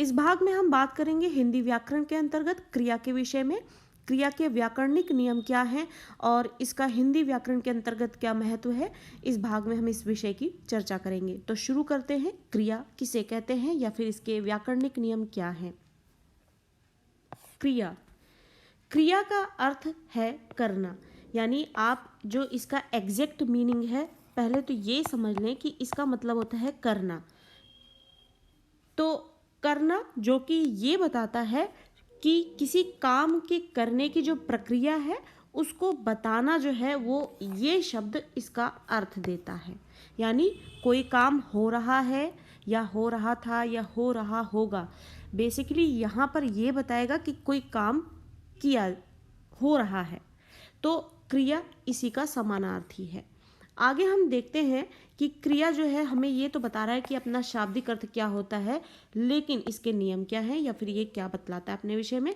इस भाग में हम बात करेंगे हिंदी व्याकरण के अंतर्गत क्रिया के विषय में। क्रिया के व्याकरणिक नियम क्या हैं और इसका हिंदी व्याकरण के अंतर्गत क्या महत्व है, इस भाग में हम इस विषय की चर्चा करेंगे। तो शुरू करते हैं। क्रिया किसे कहते हैं या फिर इसके व्याकरणिक नियम क्या हैं। क्रिया, क्रिया का अर्थ है करना, यानी आप जो इसका एग्जैक्ट मीनिंग है पहले तो ये समझ लें कि इसका मतलब होता है करना। तो करना जो कि ये बताता है कि किसी काम के करने की जो प्रक्रिया है उसको बताना जो है वो ये शब्द इसका अर्थ देता है। यानी कोई काम हो रहा है या हो रहा था या हो रहा होगा, बेसिकली यहाँ पर ये बताएगा कि कोई काम किया हो रहा है। तो क्रिया इसी का समानार्थी है। आगे हम देखते हैं कि क्रिया जो है हमें ये तो बता रहा है कि अपना शाब्दिक अर्थ क्या होता है, लेकिन इसके नियम क्या हैं या फिर ये क्या बतलाता है अपने विषय में।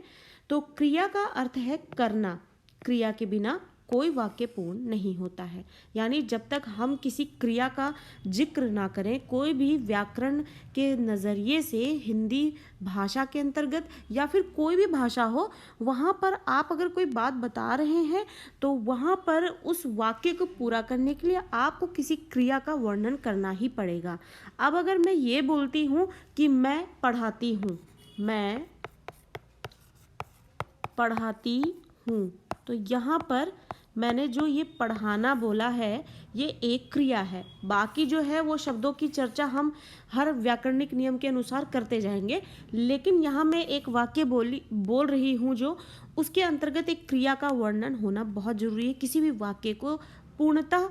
तो क्रिया का अर्थ है करना। क्रिया के बिना कोई वाक्य पूर्ण नहीं होता है। यानी जब तक हम किसी क्रिया का जिक्र ना करें, कोई भी व्याकरण के नज़रिए से हिंदी भाषा के अंतर्गत या फिर कोई भी भाषा हो, वहाँ पर आप अगर कोई बात बता रहे हैं तो वहाँ पर उस वाक्य को पूरा करने के लिए आपको किसी क्रिया का वर्णन करना ही पड़ेगा। अब अगर मैं ये बोलती हूँ कि मैं पढ़ाती हूँ, मैं पढ़ाती हूँ, तो यहाँ पर मैंने जो ये पढ़ाना बोला है ये एक क्रिया है। बाकी जो है वो शब्दों की चर्चा हम हर व्याकरणिक नियम के अनुसार करते जाएंगे, लेकिन यहाँ मैं एक वाक्य बोल रही हूँ जो उसके अंतर्गत एक क्रिया का वर्णन होना बहुत ज़रूरी है किसी भी वाक्य को पूर्णतः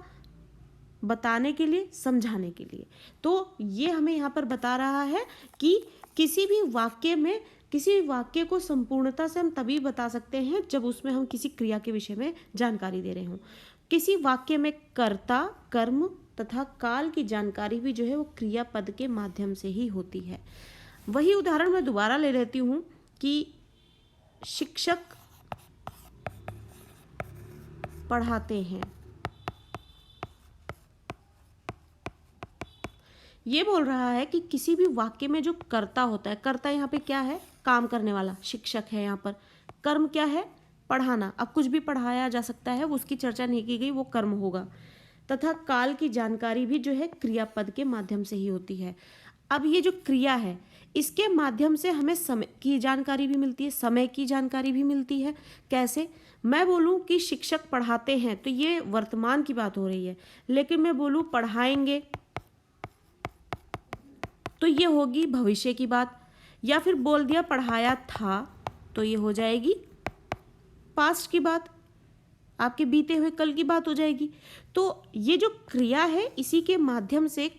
बताने के लिए, समझाने के लिए। तो ये हमें यहाँ पर बता रहा है कि किसी भी वाक्य को संपूर्णता से हम तभी बता सकते हैं जब उसमें हम किसी क्रिया के विषय में जानकारी दे रहे हों। किसी वाक्य में कर्ता, कर्म तथा काल की जानकारी भी जो है वो क्रिया पद के माध्यम से ही होती है। वही उदाहरण मैं दोबारा ले लेती हूँ कि शिक्षक पढ़ाते हैं। ये बोल रहा है कि किसी भी वाक्य में जो कर्ता होता है, कर्ता यहाँ पे क्या है, काम करने वाला, शिक्षक है यहाँ पर। कर्म क्या है, पढ़ाना। अब कुछ भी पढ़ाया जा सकता है, वो उसकी चर्चा नहीं की गई, वो कर्म होगा। तथा काल की जानकारी भी जो है क्रियापद के माध्यम से ही होती है। अब ये जो क्रिया है इसके माध्यम से हमें समय की जानकारी भी मिलती है, समय की जानकारी भी मिलती है। कैसे? मैं बोलूँ कि शिक्षक पढ़ाते हैं तो ये वर्तमान की बात हो रही है, लेकिन मैं बोलूँ पढ़ाएंगे तो ये होगी भविष्य की बात। या फिर बोल दिया पढ़ाया था तो ये हो जाएगी पास्ट की बात, आपके बीते हुए कल की बात हो जाएगी। तो ये जो क्रिया है इसी के माध्यम से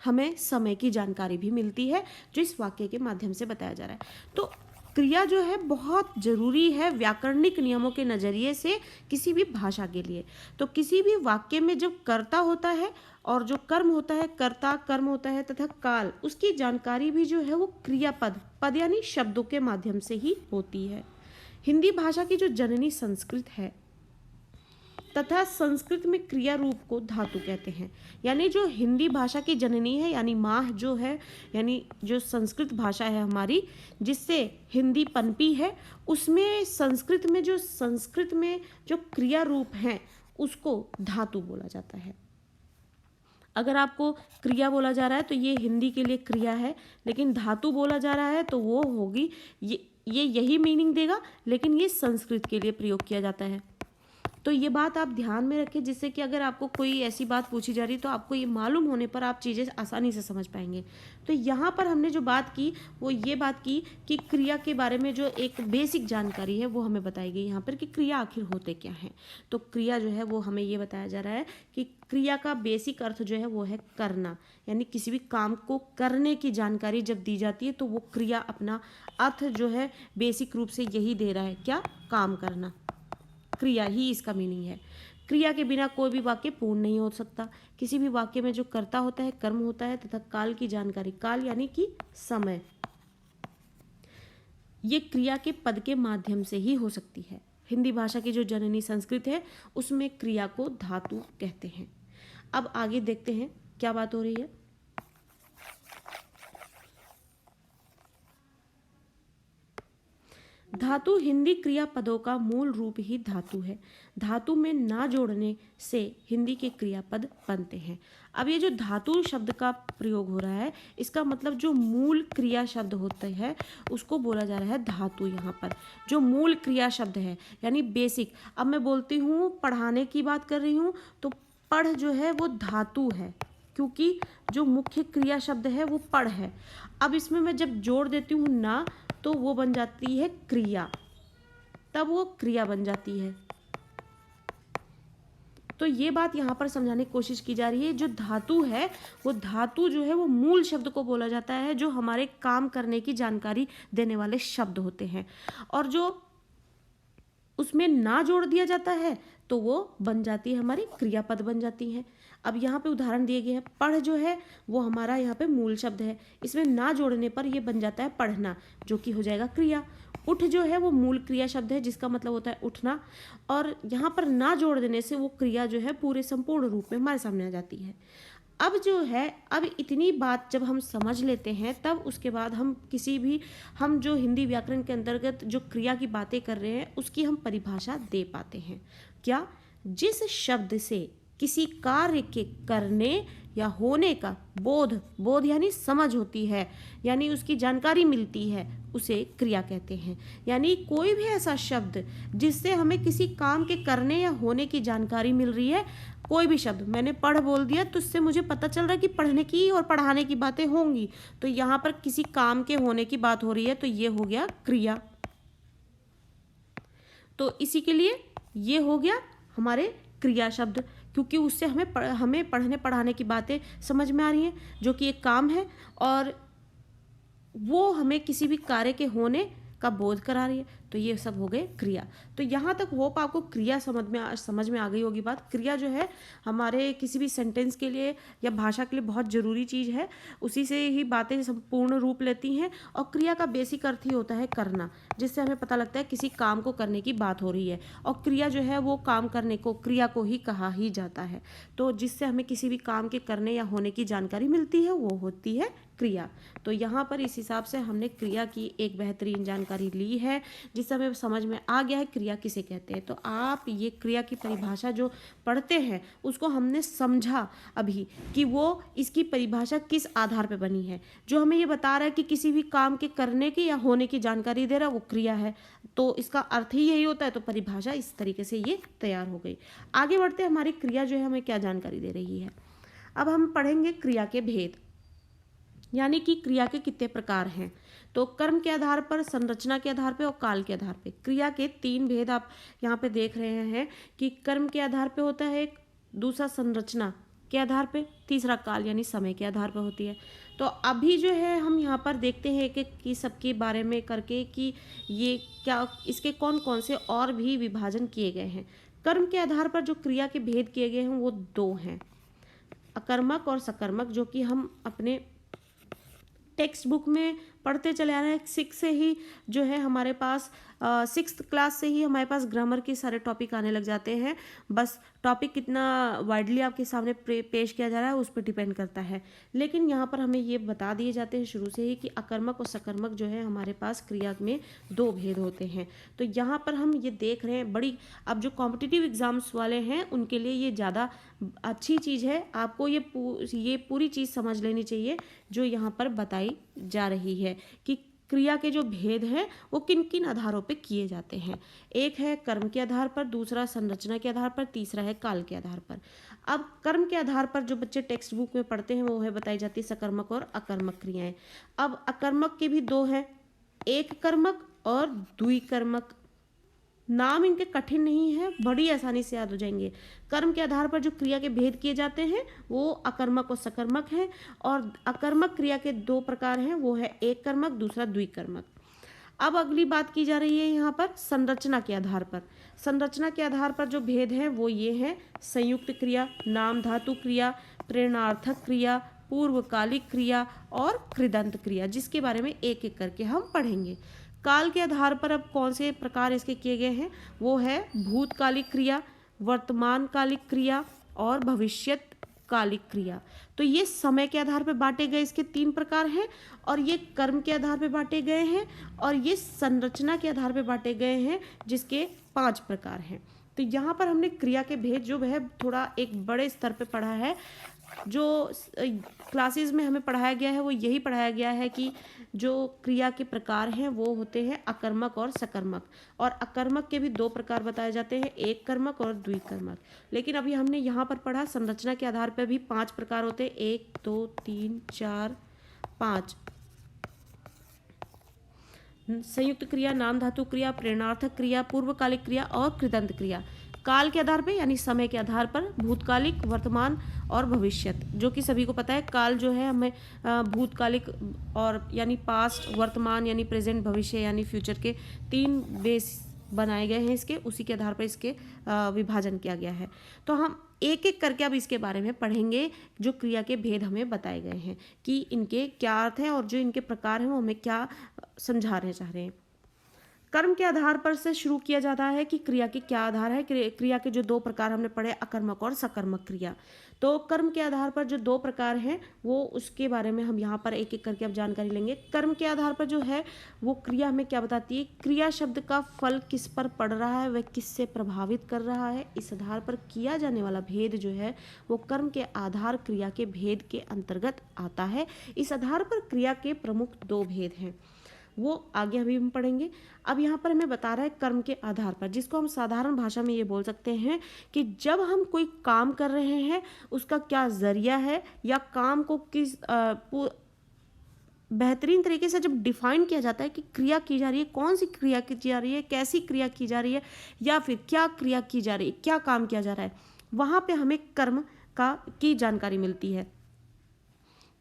हमें समय की जानकारी भी मिलती है जो इस वाक्य के माध्यम से बताया जा रहा है। तो क्रिया जो है बहुत ज़रूरी है व्याकरणिक नियमों के नज़रिए से किसी भी भाषा के लिए। तो किसी भी वाक्य में जो कर्ता होता है और जो कर्म होता है, कर्ता कर्म होता है तथा काल, उसकी जानकारी भी जो है वो क्रियापद, पद यानी शब्दों के माध्यम से ही होती है। हिंदी भाषा की जो जननी संस्कृत है तथा संस्कृत में क्रिया रूप को धातु कहते हैं। यानी जो हिंदी भाषा की जननी है यानी माँ जो है, यानी जो संस्कृत भाषा है हमारी जिससे हिंदी पनपी है, उसमें संस्कृत में जो क्रिया रूप हैं उसको धातु बोला जाता है। अगर आपको क्रिया बोला जा रहा है तो ये हिंदी के लिए क्रिया है, लेकिन धातु बोला जा रहा है तो वो होगी यही मीनिंग देगा, लेकिन ये संस्कृत के लिए प्रयोग किया जाता है। तो ये बात आप ध्यान में रखें जिससे कि अगर आपको कोई ऐसी बात पूछी जा रही तो आपको ये मालूम होने पर आप चीज़ें आसानी से समझ पाएंगे। तो यहाँ पर हमने जो बात की वो ये बात की कि क्रिया के बारे में जो एक बेसिक जानकारी है वो हमें बताई गई यहाँ पर कि क्रिया आखिर होते क्या हैं। तो क्रिया जो है वो हमें ये बताया जा रहा है कि क्रिया का बेसिक अर्थ जो है वो है करना। यानी किसी भी काम को करने की जानकारी जब दी जाती है तो वो क्रिया अपना अर्थ जो है बेसिक रूप से यही दे रहा है, क्या, काम करना। क्रिया ही इसका मीनिंग है। क्रिया के बिना कोई भी वाक्य पूर्ण नहीं हो सकता। किसी भी वाक्य में जो कर्ता होता है, कर्म होता है तथा काल की जानकारी, काल यानी कि समय, ये क्रिया के पद के माध्यम से ही हो सकती है। हिंदी भाषा की जो जननी संस्कृत है उसमें क्रिया को धातु कहते हैं। अब आगे देखते हैं क्या बात हो रही है। धातु हिंदी क्रियापदों का मूल रूप ही धातु है। धातु में ना जोड़ने से हिंदी के क्रियापद बनते हैं। अब ये जो धातु शब्द का प्रयोग हो रहा है, इसका मतलब जो मूल क्रिया शब्द होता है उसको बोला जा रहा है धातु। यहाँ पर जो मूल क्रिया शब्द है यानी बेसिक। अब मैं बोलती हूँ पढ़ाने की बात कर रही हूँ, तो पढ़ जो है वो धातु है, क्योंकि जो मुख्य क्रिया शब्द है वो पढ़ है। अब इसमें मैं जब जोड़ देती हूँ ना, तो वो बन जाती है क्रिया, तब वो क्रिया बन जाती है। तो ये बात यहाँ पर समझाने की कोशिश की जा रही है। जो धातु है वो धातु जो है वो मूल शब्द को बोला जाता है, जो हमारे काम करने की जानकारी देने वाले शब्द होते हैं। और जो उसमें ना जोड़ दिया जाता है तो वो बन जाती है हमारी क्रियापद बन जाती है। अब यहाँ पे उदाहरण दिए गए हैं। पढ़ जो है वो हमारा यहाँ पे मूल शब्द है, इसमें ना जोड़ने पर ये बन जाता है पढ़ना, जो कि हो जाएगा क्रिया। उठ जो है वो मूल क्रिया शब्द है, जिसका मतलब होता है उठना, और यहाँ पर ना जोड़ देने से वो क्रिया जो है पूरे संपूर्ण रूप में हमारे सामने आ जाती है। अब जो है, अब इतनी बात जब हम समझ लेते हैं, तब उसके बाद हम जो हिंदी व्याकरण के अंतर्गत जो क्रिया की बातें कर रहे हैं उसकी हम परिभाषा दे पाते हैं। क्या? जिस शब्द से किसी कार्य के करने या होने का बोध यानी समझ होती है, यानी उसकी जानकारी मिलती है, उसे क्रिया कहते हैं। यानी कोई भी ऐसा शब्द जिससे हमें किसी काम के करने या होने की जानकारी मिल रही है, कोई भी शब्द, मैंने पढ़ बोल दिया तो इससे मुझे पता चल रहा है कि पढ़ने की और पढ़ाने की बातें होंगी, तो यहाँ पर किसी काम के होने की बात हो रही है, तो ये हो गया क्रिया। तो इसी के लिए ये हो गया हमारे क्रिया शब्द, क्योंकि उससे हमें पढ़ने पढ़ाने की बातें समझ में आ रही हैं, जो कि एक काम है और वो हमें किसी भी कार्य के होने का बोध करा रही है। तो ये सब हो गए क्रिया। तो यहाँ तक होप आपको क्रिया समझ में आ गई होगी बात। क्रिया जो है हमारे किसी भी सेंटेंस के लिए या भाषा के लिए बहुत ज़रूरी चीज़ है, उसी से ही बातें संपूर्ण रूप लेती हैं। और क्रिया का बेसिक अर्थ ही होता है करना, जिससे हमें पता लगता है किसी काम को करने की बात हो रही है। और क्रिया जो है वो काम करने को, क्रिया को ही कहा ही जाता है। तो जिससे हमें किसी भी काम के करने या होने की जानकारी मिलती है वो होती है क्रिया। तो यहाँ पर इस हिसाब से हमने क्रिया की एक बेहतरीन जानकारी ली है, जिससे हमें समझ में आ गया है क्रिया किसे कहते हैं। तो आप ये क्रिया की परिभाषा जो पढ़ते हैं उसको हमने समझा अभी कि वो इसकी परिभाषा किस आधार पर बनी है। जो हमें ये बता रहा है कि किसी भी काम के करने की या होने की जानकारी दे रहा है वो क्रिया है, तो इसका अर्थ ही यही होता है। तो परिभाषा इस तरीके से ये तैयार हो गई। आगे बढ़ते हमारी क्रिया जो है हमें क्या जानकारी दे रही है। अब हम पढ़ेंगे क्रिया के भेद, यानी कि क्रिया के कितने प्रकार हैं। तो कर्म के आधार पर, संरचना के आधार पर और काल के आधार पर क्रिया के 3 भेद आप यहाँ पे देख रहे हैं कि कर्म के आधार पे होता है एक, दूसरा संरचना के आधार पे, तीसरा काल यानी समय के आधार पर होती है। तो अभी जो है हम यहाँ पर देखते हैं कि सबके बारे में करके कि ये क्या, इसके कौन कौन से और भी विभाजन किए गए हैं। कर्म के आधार पर जो क्रिया के भेद किए गए हैं वो 2 हैं, अकर्मक और सकर्मक, जो कि हम अपने टेक्स्ट बुक में पढ़ते चले आ रहे हैं। 6 से ही जो है हमारे पास 6th क्लास से ही हमारे पास ग्रामर के सारे टॉपिक आने लग जाते हैं। बस टॉपिक कितना वाइडली आपके सामने पेश किया जा रहा है उस पर डिपेंड करता है। लेकिन यहाँ पर हमें ये बता दिए जाते हैं शुरू से ही कि अकर्मक और सकर्मक जो है हमारे पास क्रिया में 2 भेद होते हैं। तो यहाँ पर हम ये देख रहे हैं अब जो कॉम्पिटिटिव एग्जाम्स वाले हैं उनके लिए ये ज़्यादा अच्छी चीज़ है। आपको ये पूरी चीज़ समझ लेनी चाहिए जो यहाँ पर बताई जा रही है कि क्रिया के जो भेद हैं वो किन किन आधारों पे किए जाते हैं। एक है कर्म के आधार पर, दूसरा संरचना के आधार पर, तीसरा है काल के आधार पर। अब कर्म के आधार पर जो बच्चे टेक्स्ट बुक में पढ़ते हैं वो है बताई जाती है सकर्मक और अकर्मक क्रियाएं। अब अकर्मक के भी 2 हैं, एक कर्मक और द्विकर्मक। नाम इनके कठिन नहीं है, बड़ी आसानी से याद हो जाएंगे। कर्म के आधार पर जो क्रिया के भेद किए जाते हैं वो अकर्मक और सकर्मक हैं। और अकर्मक क्रिया के 2 प्रकार हैं, वो है एक कर्मक, दूसरा द्विकर्मक। अब अगली बात की जा रही है यहाँ पर संरचना के आधार पर। संरचना के आधार पर जो भेद हैं वो ये हैं, संयुक्त क्रिया, नाम धातु क्रिया, प्रेरणार्थक क्रिया, पूर्वकालिक क्रिया और कृदंत क्रिया, जिसके बारे में एक एक करके हम पढ़ेंगे। काल के आधार पर अब कौन से प्रकार इसके किए गए हैं, वो है भूतकालिक क्रिया, वर्तमान कालिक क्रिया और भविष्यत पूर्वकालिक क्रिया। तो ये समय के आधार पर बांटे गए इसके 3 प्रकार हैं, और ये कर्म के आधार पर बांटे गए हैं, और ये संरचना के आधार पर बांटे गए हैं जिसके 5 प्रकार हैं। तो यहाँ पर हमने क्रिया के भेद जो है थोड़ा एक बड़े स्तर पे पढ़ा है। जो क्लासेस में हमें पढ़ाया गया है वो यही पढ़ाया गया है कि जो क्रिया के प्रकार हैं वो होते हैं अकर्मक और सकर्मक, और अकर्मक के भी 2 प्रकार बताए जाते हैं, एक कर्मक और द्विकर्मक। लेकिन अभी हमने यहाँ पर पढ़ा संरचना के आधार पर भी 5 प्रकार होते हैं, 1 2 3 4 5। संयुक्त क्रिया, नाम धातु क्रिया, प्रेरणार्थक क्रिया, पूर्वकालिक क्रिया और कृदंत क्रिया। काल के आधार पे यानी समय के आधार पर भूतकालिक, वर्तमान और भविष्यत, जो कि सभी को पता है। काल जो है हमें भूतकालिक और यानी पास्ट, वर्तमान यानी प्रेजेंट, भविष्य यानी फ्यूचर के 3 बेस बनाए गए हैं इसके, उसी के आधार पर इसके विभाजन किया गया है। तो हम एक एक करके अब इसके बारे में पढ़ेंगे, जो क्रिया के भेद हमें बताए गए हैं कि इनके क्या अर्थ हैं और जो इनके प्रकार हैं वो हमें क्या समझाने चाह रहे हैं। कर्म के आधार पर से शुरू किया जाता है कि क्रिया के क्या आधार है। क्रिया के जो 2 प्रकार हमने पढ़े, अकर्मक और सकर्मक क्रिया। तो कर्म के आधार पर जो 2 प्रकार हैं वो उसके बारे में हम यहाँ पर एक एक करके अब जानकारी लेंगे। कर्म के आधार पर जो है वो क्रिया हमें क्या बताती है, क्रिया शब्द का फल किस पर पड़ रहा है, वह किससे प्रभावित कर रहा है, इस आधार पर किया जाने वाला भेद जो है वो कर्म के आधार क्रिया के भेद के अंतर्गत आता है। इस आधार पर क्रिया के प्रमुख 2 भेद हैं, वो आगे अभी हम पढ़ेंगे। अब यहाँ पर हमें बता रहा है कर्म के आधार पर, जिसको हम साधारण भाषा में ये बोल सकते हैं कि जब हम कोई काम कर रहे हैं उसका क्या जरिया है, या काम को किस बेहतरीन तरीके से जब डिफाइन किया जाता है कि क्रिया की जा रही है, कौन सी क्रिया की जा रही है, कैसी क्रिया की जा रही है, या फिर क्या क्रिया की जा रही है, क्या काम किया जा रहा है, वहाँ पे हमें कर्म की जानकारी मिलती है,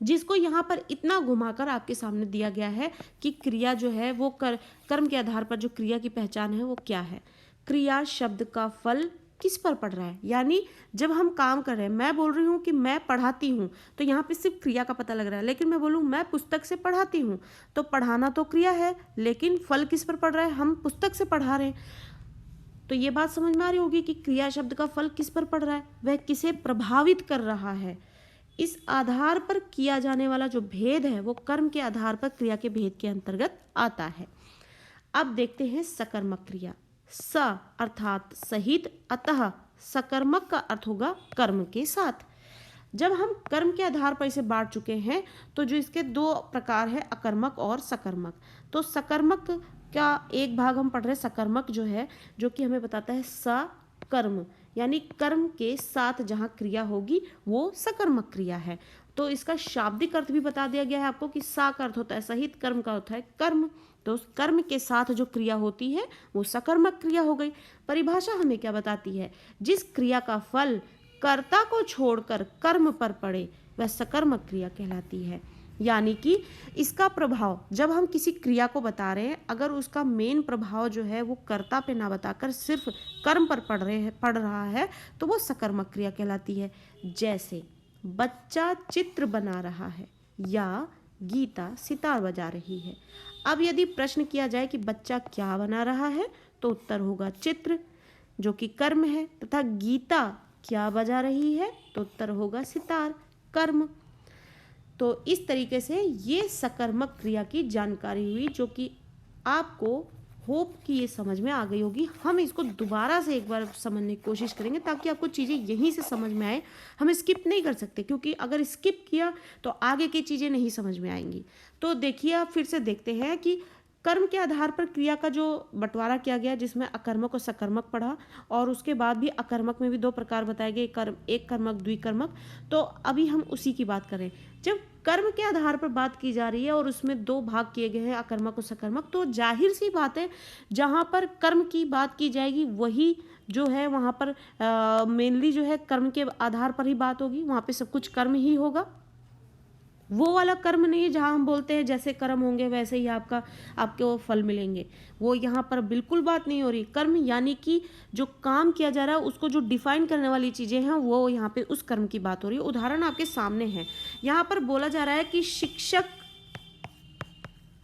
जिसको यहाँ पर इतना घुमाकर आपके सामने दिया गया है कि क्रिया जो है वो कर्म के आधार पर जो क्रिया की पहचान है वो क्या है। क्रिया शब्द का फल किस पर पड़ रहा है, यानी जब हम काम कर रहे हैं, मैं बोल रही हूँ कि मैं पढ़ाती हूँ, तो यहाँ पे सिर्फ क्रिया का पता लग रहा है। लेकिन मैं बोलूँ मैं पुस्तक से पढ़ाती हूँ, तो पढ़ाना तो क्रिया है, लेकिन फल किस पर पड़ रहा है, हम पुस्तक से पढ़ा रहे हैं। तो ये बात समझ में आ रही होगी कि क्रिया शब्द का फल किस पर पड़ रहा है, वह किसे प्रभावित कर रहा है। इस आधार पर किया जाने वाला जो भेद है वो कर्म के आधार पर क्रिया के भेद के अंतर्गत आता है। अब देखते हैं सकर्मक क्रिया। स अर्थात सहित, अतः सकर्मक का अर्थ होगा कर्म के साथ। जब हम कर्म के आधार पर इसे बांट चुके हैं तो जो इसके 2 प्रकार है, अकर्मक और सकर्मक। तो सकर्मक का एक भाग हम पढ़ रहे हैं, सकर्मक जो है, जो कि हमें बताता है सकर्म, यानी कर्म के साथ जहाँ क्रिया होगी वो सकर्मक क्रिया है। तो इसका शाब्दिक अर्थ भी बता दिया गया है आपको कि सा का अर्थ होता है सहित, कर्म का होता है कर्म, तो उस कर्म के साथ जो क्रिया होती है वो सकर्मक क्रिया हो गई। परिभाषा हमें क्या बताती है, जिस क्रिया का फल कर्ता को छोड़कर कर्म पर पड़े वह सकर्मक क्रिया कहलाती है। यानी कि इसका प्रभाव जब हम किसी क्रिया को बता रहे हैं, अगर उसका मेन प्रभाव जो है वो कर्ता पे ना बताकर सिर्फ कर्म पर पड़ रहा है तो वो सकर्मक क्रिया कहलाती है। जैसे बच्चा चित्र बना रहा है या गीता सितार बजा रही है। अब यदि प्रश्न किया जाए कि बच्चा क्या बना रहा है तो उत्तर होगा चित्र, जो कि कर्म है, तथा गीता क्या बजा रही है तो उत्तर होगा सितार, कर्म। तो इस तरीके से ये सकर्मक क्रिया की जानकारी हुई, जो कि आपको होप कि ये समझ में आ गई होगी। हम इसको दोबारा से एक बार समझने की कोशिश करेंगे ताकि आपको चीज़ें यहीं से समझ में आए। हम स्किप नहीं कर सकते, क्योंकि अगर स्किप किया तो आगे की चीज़ें नहीं समझ में आएंगी। तो देखिए, आप फिर से देखते हैं कि कर्म के आधार पर क्रिया का जो बंटवारा किया गया, जिसमें अकर्मक और सकर्मक पढ़ा, और उसके बाद भी अकर्मक में भी 2 प्रकार बताए गए, एक कर्मक, द्विकर्मक। तो अभी हम उसी की बात करें। जब कर्म के आधार पर बात की जा रही है और उसमें 2 भाग किए गए हैं, अकर्मक और सकर्मक, तो जाहिर सी बात है जहाँ पर कर्म की बात की जाएगी वही जो है वहाँ पर मेनली जो है कर्म के आधार पर ही बात होगी, वहाँ पे सब कुछ कर्म ही होगा। वो वाला कर्म नहीं है जहाँ हम बोलते हैं जैसे कर्म होंगे वैसे ही आपको फल मिलेंगे, वो यहाँ पर बिल्कुल बात नहीं हो रही। कर्म यानी कि जो काम किया जा रहा है उसको जो डिफाइन करने वाली चीज़ें हैं वो यहाँ पे उस कर्म की बात हो रही है। उदाहरण आपके सामने है, यहाँ पर बोला जा रहा है कि शिक्षक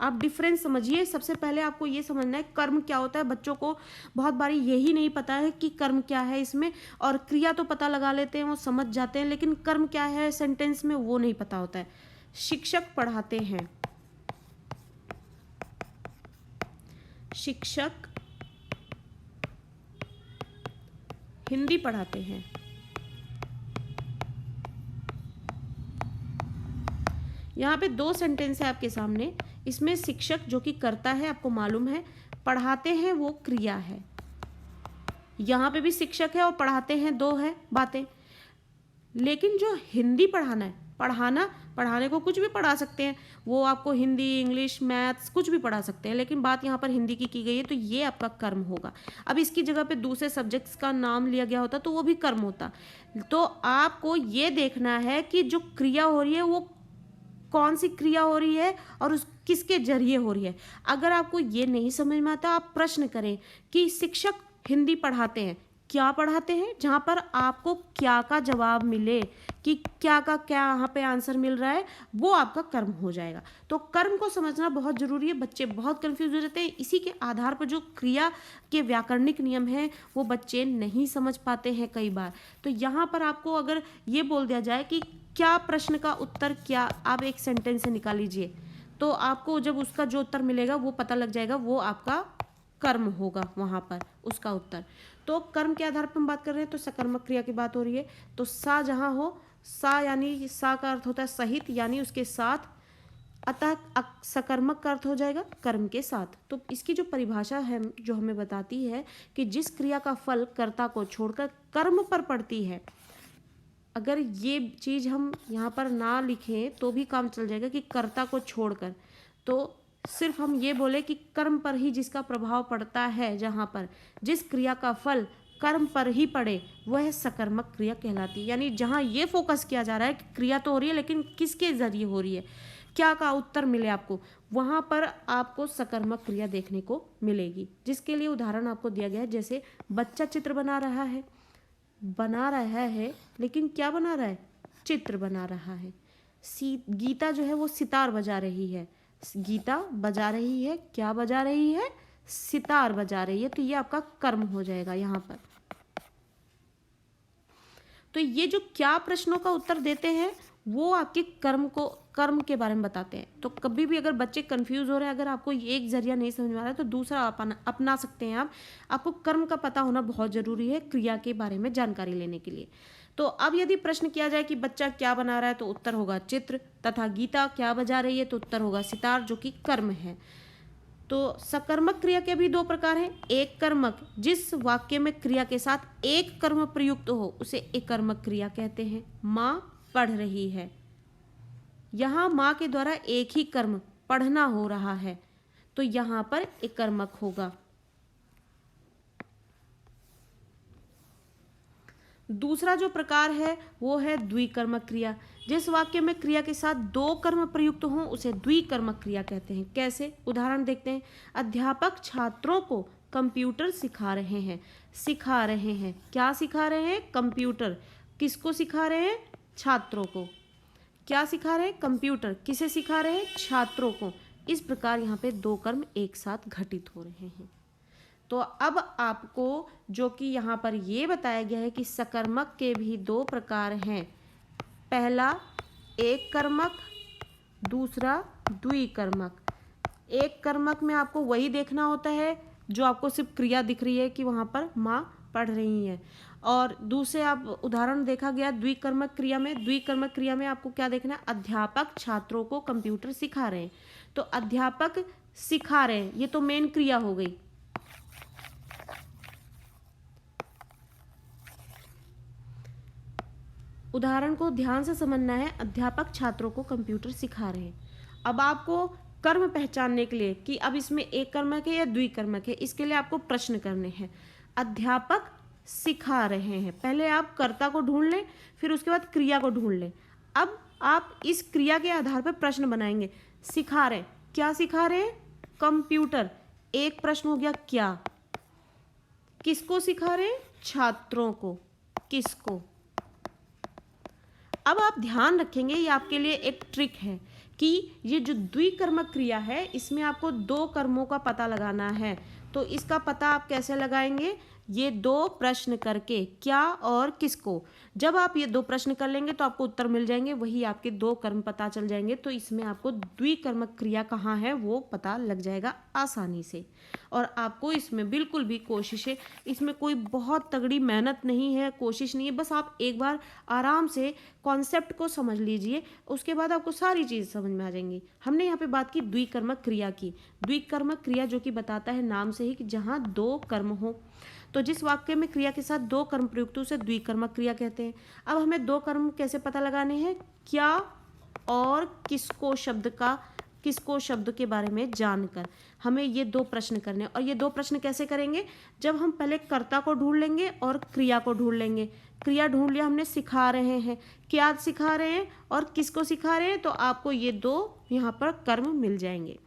आप डिफरेंस समझिए। सबसे पहले आपको ये समझना है कर्म क्या होता है। बच्चों को बहुत बारी यही नहीं पता है कि कर्म क्या है इसमें, और क्रिया तो पता लगा लेते हैं, वो समझ जाते हैं, लेकिन कर्म क्या है सेंटेंस में वो नहीं पता होता है। शिक्षक पढ़ाते हैं, शिक्षक हिंदी पढ़ाते हैं। यहाँ पे दो सेंटेंस है आपके सामने। इसमें शिक्षक जो कि कर्ता है, आपको मालूम है, पढ़ाते हैं वो क्रिया है। यहाँ पे भी शिक्षक है और पढ़ाते हैं, दो है बातें। लेकिन जो हिंदी पढ़ाना है, पढ़ाने को कुछ भी पढ़ा सकते हैं, वो आपको हिंदी, इंग्लिश, मैथ्स कुछ भी पढ़ा सकते हैं, लेकिन बात यहाँ पर हिंदी की गई है, तो ये आपका कर्म होगा। अब इसकी जगह पे दूसरे सब्जेक्ट्स का नाम लिया गया होता तो वो भी कर्म होता। तो आपको ये देखना है कि जो क्रिया हो रही है वो कौन सी क्रिया हो रही है और उस किसके जरिए हो रही है। अगर आपको ये नहीं समझ में आता, आप प्रश्न करें कि शिक्षक हिंदी पढ़ाते हैं, क्या पढ़ाते हैं, जहाँ पर आपको क्या का जवाब मिले कि क्या का क्या यहाँ पे आंसर मिल रहा है, वो आपका कर्म हो जाएगा। तो कर्म को समझना बहुत ज़रूरी है। बच्चे बहुत कंफ्यूज हो जाते हैं, इसी के आधार पर जो क्रिया के व्याकरणिक नियम हैं वो बच्चे नहीं समझ पाते हैं कई बार। तो यहाँ पर आपको अगर ये बोल दिया जाए कि क्या प्रश्न का उत्तर क्या, आप एक सेंटेंस से निकाल लीजिए, तो आपको जब उसका जो उत्तर मिलेगा वो पता लग जाएगा, वो आपका कर्म होगा वहाँ पर उसका उत्तर। तो कर्म के आधार पर हम बात कर रहे हैं, तो सकर्मक क्रिया की बात हो रही है। तो सा जहाँ हो, सा यानी सा का अर्थ होता है सहित, यानी उसके साथ, अतः सकर्मक का अर्थ हो जाएगा कर्म के साथ। तो इसकी जो परिभाषा है जो हमें बताती है कि जिस क्रिया का फल कर्ता को छोड़कर कर्म पर पड़ती है, अगर ये चीज़ हम यहाँ पर ना लिखें तो भी काम चल जाएगा कि कर्ता को छोड़कर, तो सिर्फ हम ये बोले कि कर्म पर ही जिसका प्रभाव पड़ता है, जहाँ पर जिस क्रिया का फल कर्म पर ही पड़े वह सकर्मक क्रिया कहलाती है। यानी जहाँ ये फोकस किया जा रहा है कि क्रिया तो हो रही है लेकिन किसके जरिए हो रही है, क्या का उत्तर मिले आपको, वहाँ पर आपको सकर्मक क्रिया देखने को मिलेगी। जिसके लिए उदाहरण आपको दिया गया है, जैसे बच्चा चित्र बना रहा है, लेकिन क्या बना रहा है, चित्र बना रहा है। गीता जो है वो सितार बजा रही है, गीता बजा रही है, क्या बजा रही है, सितार बजा रही है। तो ये आपका कर्म हो जाएगा यहाँ पर। तो ये जो क्या प्रश्नों का उत्तर देते हैं वो आपके कर्म के बारे में बताते हैं। तो कभी भी अगर बच्चे कंफ्यूज हो रहे हैं, अगर आपको एक जरिया नहीं समझ में आ रहा है तो दूसरा अपना सकते हैं आप। आपको कर्म का पता होना बहुत जरूरी है क्रिया के बारे में जानकारी लेने के लिए। तो अब यदि प्रश्न किया जाए कि बच्चा क्या बना रहा है, तो उत्तर होगा चित्र, तथा गीता क्या बजा रही है, तो उत्तर होगा सितार, जो कि कर्म है। तो सकर्मक क्रिया के भी दो प्रकार हैं। एक कर्मक, जिस वाक्य में क्रिया के साथ एक कर्म प्रयुक्त हो उसे एक कर्मक क्रिया कहते हैं। माँ पढ़ रही है, यहाँ माँ के द्वारा एक ही कर्म पढ़ना हो रहा है, तो यहाँ पर एक कर्मक होगा। दूसरा जो प्रकार है वो है द्विकर्मक क्रिया। जिस वाक्य में क्रिया के साथ दो कर्म प्रयुक्त हों उसे द्विकर्मक क्रिया कहते हैं। कैसे, उदाहरण देखते हैं। अध्यापक छात्रों को कंप्यूटर सिखा रहे हैं। क्या सिखा रहे हैं, कंप्यूटर। किसको सिखा रहे हैं, छात्रों को। क्या सिखा रहे हैं, कंप्यूटर। किसे सिखा रहे हैं, छात्रों को। इस प्रकार यहाँ पे दो कर्म एक साथ घटित हो रहे हैं। तो अब आपको जो कि यहाँ पर ये बताया गया है कि सकर्मक के भी दो प्रकार हैं। पहला एक कर्मक, दूसरा द्विकर्मक। एक कर्मक में आपको वही देखना होता है जो आपको सिर्फ क्रिया दिख रही है कि वहाँ पर माँ पढ़ रही हैं, और दूसरे आप उदाहरण देखा गया द्विकर्मक क्रिया में। द्विकर्मक क्रिया में आपको क्या देखना है, अध्यापक छात्रों को कंप्यूटर सिखा रहे हैं। तो अध्यापक सिखा रहे हैं, ये तो मेन क्रिया हो गई। उदाहरण को ध्यान से समझना है। अध्यापक छात्रों को कंप्यूटर सिखा रहे हैं। अब आपको कर्म पहचानने के लिए कि अब इसमें एक कर्मक है या द्विकर्मक है, इसके लिए आपको प्रश्न करने हैं। अध्यापक सिखा रहे हैं, पहले आप कर्ता को ढूंढ लें, फिर उसके बाद क्रिया को ढूंढ लें। अब आप इस क्रिया के आधार पर प्रश्न बनाएंगे। सिखा रहे, क्या सिखा रहे हैं, कंप्यूटर। एक प्रश्न हो गया क्या। किसको सिखा रहे हैं, छात्रों को। किसको। अब आप ध्यान रखेंगे, ये आपके लिए एक ट्रिक है कि ये जो द्विकर्मक क्रिया है इसमें आपको दो कर्मों का पता लगाना है। तो इसका पता आप कैसे लगाएंगे? ये दो प्रश्न करके, क्या और किसको। जब आप ये दो प्रश्न कर लेंगे तो आपको उत्तर मिल जाएंगे, वही आपके दो कर्म पता चल जाएंगे। तो इसमें आपको द्विकर्मक क्रिया कहाँ है वो पता लग जाएगा आसानी से। और आपको इसमें बिल्कुल भी कोशिश है, इसमें कोई बहुत तगड़ी मेहनत नहीं है, कोशिश नहीं है, बस आप एक बार आराम से कॉन्सेप्ट को समझ लीजिए, उसके बाद आपको सारी चीज़ समझ में आ जाएंगी। हमने यहाँ पे बात की द्विकर्मक क्रिया की। द्विकर्मक क्रिया जो कि बताता है नाम से ही कि जहाँ दो कर्म हो, तो जिस वाक्य में क्रिया के साथ दो कर्म प्रयुक्त हो उसे द्विकर्मक क्रिया कहते हैं। अब हमें दो कर्म कैसे पता लगाने हैं? क्या और किसको शब्द के बारे में जानकर हमें ये दो प्रश्न करने। और ये दो प्रश्न कैसे करेंगे? जब हम पहले कर्ता को ढूंढ लेंगे और क्रिया को ढूंढ लेंगे। क्रिया ढूंढ लिया हमने, सिखा रहे हैं, क्या सिखा रहे हैं और किसको सिखा रहे हैं, तो आपको ये दो यहाँ पर कर्म मिल जाएंगे।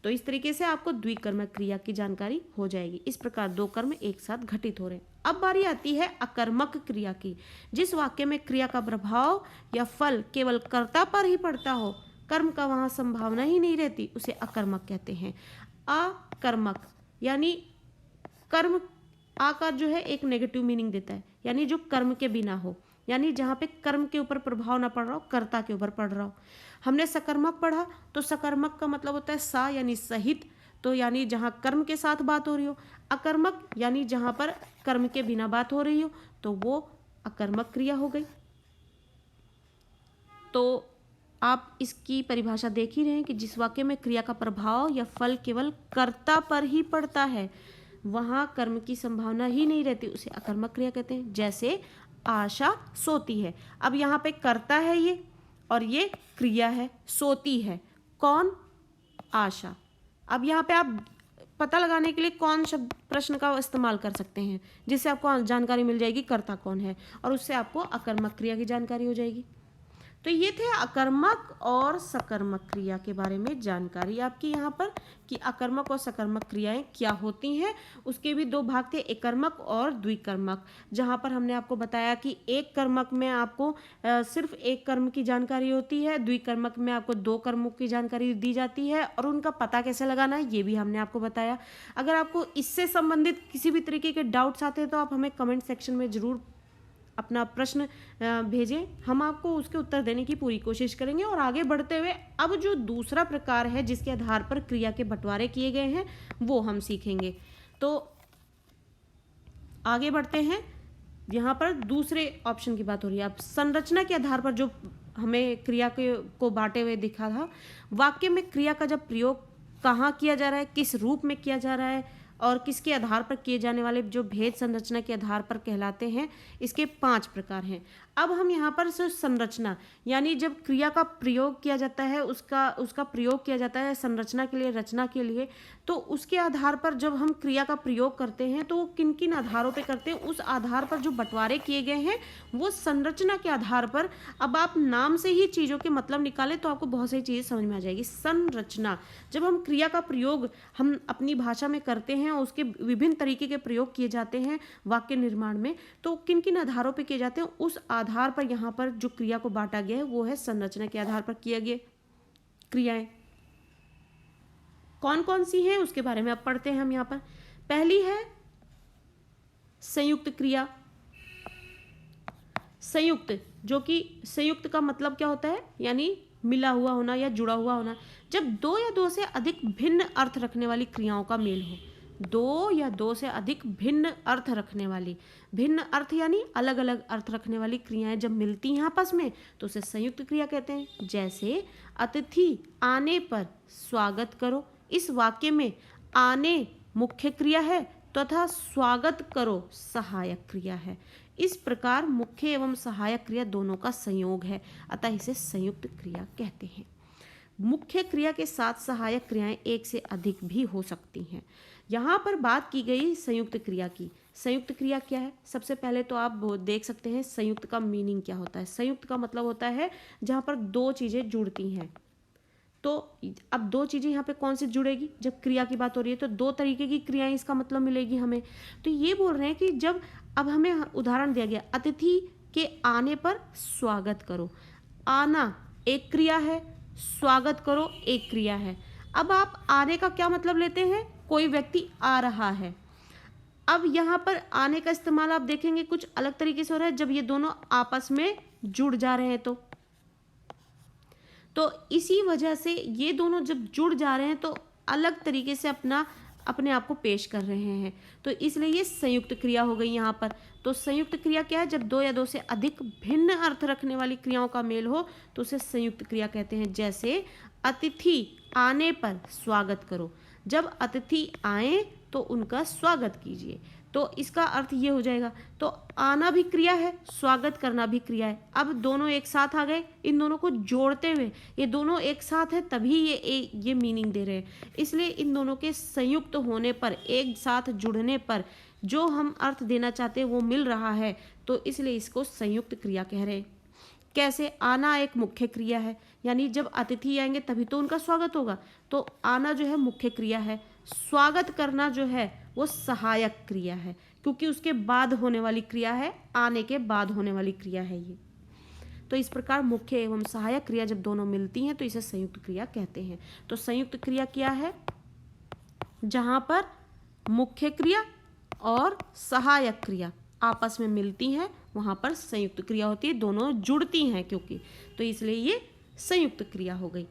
तो इस तरीके से आपको द्विकर्मक क्रिया की जानकारी हो जाएगी। इस प्रकार दो कर्म एक साथ घटित हो रहे हैं। अब बारी आती है अकर्मक क्रिया की। जिस वाक्य में क्रिया का प्रभाव या फल केवल कर्ता पर ही पड़ता हो, कर्म का वहां संभावना ही नहीं रहती, उसे अकर्मक कहते हैं। अकर्मक यानी कर्म, आ का जो है एक नेगेटिव मीनिंग देता है, यानी जो कर्म के बिना हो, यानी जहाँ पे कर्म के ऊपर प्रभाव ना पड़ रहा हो, कर्ता के ऊपर पड़ रहा हो। हमने सकर्मक पढ़ा, तो सकर्मक का मतलब होता है सा यानी सहित, तो यानी जहाँ कर्म के साथ बात हो रही हो। अकर्मक यानी जहाँ पर कर्म के बिना बात हो रही हो, तो वो अकर्मक क्रिया हो गई। तो आप इसकी परिभाषा देख ही रहे हैं कि जिस वाक्य में क्रिया का प्रभाव या फल केवल कर्ता पर ही पड़ता है, वहां कर्म की संभावना ही नहीं रहती, उसे अकर्मक क्रिया कहते हैं। जैसे आशा सोती है। अब यहाँ पे कर्ता है ये, और ये क्रिया है, सोती है। कौन? आशा। अब यहाँ पे आप पता लगाने के लिए कौन शब्द प्रश्न का इस्तेमाल कर सकते हैं, जिससे आपको जानकारी मिल जाएगी कर्ता कौन है, और उससे आपको अकर्मक क्रिया की जानकारी हो जाएगी। तो ये थे अकर्मक और सकर्मक क्रिया के बारे में जानकारी आपकी यहाँ पर, कि अकर्मक और सकर्मक क्रियाएं क्या होती हैं। उसके भी दो भाग थे, एकर्मक और द्विकर्मक, जहाँ पर हमने आपको बताया कि एक कर्मक में आपको सिर्फ एक कर्म की जानकारी होती है, द्विकर्मक में आपको दो कर्मों की जानकारी दी जाती है, और उनका पता कैसे लगाना है ये भी हमने आपको बताया। अगर आपको इससे संबंधित किसी भी तरीके के डाउट्स आते हैं तो आप हमें कमेंट सेक्शन में ज़रूर अपना प्रश्न भेजें, हम आपको उसके उत्तर देने की पूरी कोशिश करेंगे। और आगे बढ़ते हुए अब जो दूसरा प्रकार है जिसके आधार पर क्रिया के बंटवारे किए गए हैं वो हम सीखेंगे। तो आगे बढ़ते हैं, यहाँ पर दूसरे ऑप्शन की बात हो रही है। अब संरचना के आधार पर जो हमें क्रिया को बांटे हुए दिखा था, वाक्य में क्रिया का जब प्रयोग कहाँ किया जा रहा है, किस रूप में किया जा रहा है, और किसके आधार पर किए जाने वाले जो भेद संरचना के आधार पर कहलाते हैं, इसके 5 प्रकार हैं। अब हम यहाँ पर संरचना यानी जब क्रिया का प्रयोग किया जाता है, उसका प्रयोग किया जाता है संरचना के लिए, रचना के लिए, तो उसके आधार पर जब हम क्रिया का प्रयोग करते हैं तो वो किन किन आधारों पे करते हैं, उस आधार पर जो बंटवारे किए गए हैं वो संरचना के आधार पर। अब आप नाम से ही चीज़ों के मतलब निकालें तो आपको बहुत सारी चीज़ें समझ में आ जाएगी। संरचना, जब हम क्रिया का प्रयोग हम अपनी भाषा में करते हैं और उसके विभिन्न तरीके के प्रयोग किए जाते हैं वाक्य निर्माण में, तो किन किन आधारों पर किए जाते हैं, उस आधार पर यहाँ पर जो क्रिया को बांटा गया है वो है संरचना के आधार पर किए गए क्रियाएं। कौन कौन सी हैं उसके बारे में अब पढ़ते हैं हम यहाँ पर। पहली है संयुक्त क्रिया। संयुक्त, जो कि संयुक्त का मतलब क्या होता है, यानी मिला हुआ होना या जुड़ा हुआ होना। जब दो या दो से अधिक भिन्न अर्थ रखने वाली क्रियाओं का मेल हो, दो या दो से अधिक भिन्न अर्थ रखने वाली, भिन्न अर्थ यानी अलग अलग अर्थ रखने वाली क्रियाएं जब मिलती हैं आपस में तो उसे संयुक्त क्रिया कहते हैं। जैसे अतिथि आने पर स्वागत करो, इस वाक्य में आने मुख्य क्रिया है तथा स्वागत करो सहायक क्रिया है। इस प्रकार मुख्य एवं सहायक क्रिया दोनों का संयोग है, अतः इसे संयुक्त क्रिया कहते हैं। मुख्य क्रिया के साथ सहायक क्रियाएं एक से अधिक भी हो सकती हैं। यहाँ पर बात की गई संयुक्त क्रिया की। संयुक्त क्रिया क्या है? सबसे पहले तो आप देख सकते हैं संयुक्त का मीनिंग क्या होता है। संयुक्त का मतलब होता है जहाँ पर दो चीज़ें जुड़ती हैं। तो अब दो चीज़ें यहाँ पे कौन सी जुड़ेगी, जब क्रिया की बात हो रही है तो दो तरीके की क्रियाएं इसका मतलब मिलेगी हमें। तो ये बोल रहे हैं कि जब, अब हमें उदाहरण दिया गया, अतिथि के आने पर स्वागत करो। आना एक क्रिया है स्वागत करो एक क्रिया है। अब आप आने का क्या मतलब लेते हैं, कोई व्यक्ति आ रहा है। अब यहाँ पर आने का इस्तेमाल आप देखेंगे कुछ अलग तरीके से हो रहा है, जब ये दोनों आपस में जुड़ जा रहे हैं तो इसी वजह से ये दोनों जब जुड़ जा रहे हैं तो अलग तरीके से अपने आप को पेश कर रहे हैं, तो इसलिए ये संयुक्त क्रिया हो गई यहाँ पर। तो संयुक्त क्रिया क्या है, जब दो या दो से अधिक भिन्न अर्थ रखने वाली क्रियाओं का मेल हो तो उसे संयुक्त क्रिया कहते हैं। जैसे अतिथि आने पर स्वागत करो, जब अतिथि आए तो उनका स्वागत कीजिए, तो इसका अर्थ ये हो जाएगा। तो आना भी क्रिया है, स्वागत करना भी क्रिया है। अब दोनों एक साथ आ गए, इन दोनों को जोड़ते हुए ये दोनों एक साथ है तभी ये मीनिंग दे रहे हैं। इसलिए इन दोनों के संयुक्त होने पर, एक साथ जुड़ने पर जो हम अर्थ देना चाहते हैं वो मिल रहा है, तो इसलिए इसको संयुक्त क्रिया कह रहे हैं। कैसे, आना एक मुख्य क्रिया है, यानी जब अतिथि आएंगे तभी तो उनका स्वागत होगा, तो आना जो है मुख्य क्रिया है। स्वागत करना जो है वो सहायक क्रिया है, क्योंकि उसके बाद होने वाली क्रिया है, आने के बाद होने वाली क्रिया है ये। तो इस प्रकार मुख्य एवं सहायक क्रिया जब दोनों मिलती हैं तो इसे संयुक्त क्रिया कहते हैं। तो संयुक्त क्रिया क्या है, जहां पर मुख्य क्रिया और सहायक क्रिया आपस में मिलती हैं वहां पर संयुक्त क्रिया होती है, दोनों जुड़ती हैं क्योंकि, तो इसलिए ये संयुक्त क्रिया हो गई।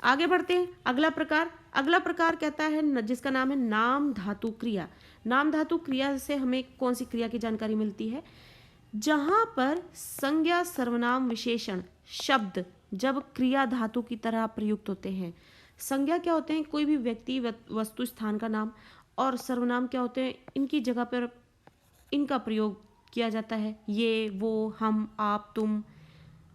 आगे बढ़ते हैं, अगला प्रकार कहता है जिसका नाम है नाम धातु क्रिया। नाम धातु क्रिया से हमें कौन सी क्रिया की जानकारी मिलती है, जहां पर संज्ञा सर्वनाम विशेषण शब्द जब क्रिया धातु की तरह प्रयुक्त होते हैं। संज्ञा क्या होते हैं, कोई भी व्यक्ति वस्तु स्थान का नाम, और सर्वनाम क्या होते हैं, इनकी जगह पर इनका प्रयोग किया जाता है, ये वो हम आप तुम।